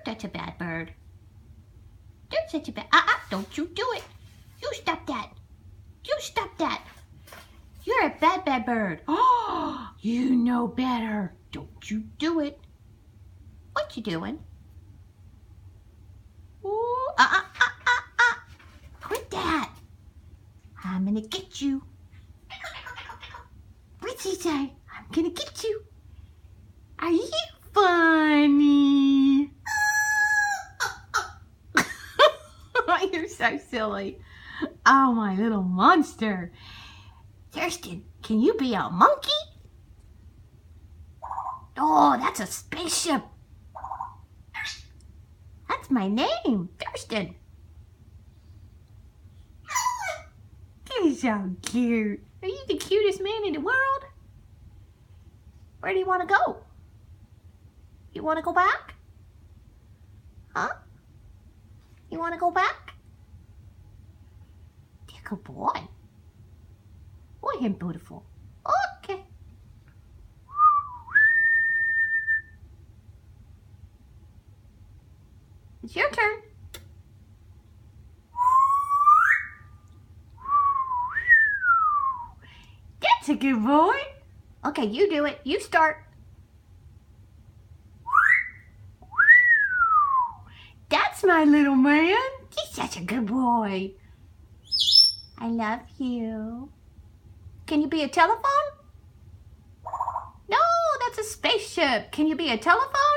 such a bad bird. You're such a bad... don't you do it. You stop that. You stop that. You're a bad, bad bird. Oh, you know better. Don't you do it. What you doing? Ooh, Quit that. I'm gonna get you. What's he say? I'm gonna get you. Are you funny? You're so silly. Oh, my little monster. Thirston, can you be a monkey? Oh, that's a spaceship. That's my name, Thirston. He's so cute. Are you the cutest man in the world? Where do you want to go? You want to go back? Huh? You want to go back? Dear good boy. Boy, him beautiful. Okay. It's your turn. That's a good boy. Okay, you do it. You start. That's my little man. He's such a good boy. I love you. Can you be a telephone? No, that's a spaceship. Can you be a telephone?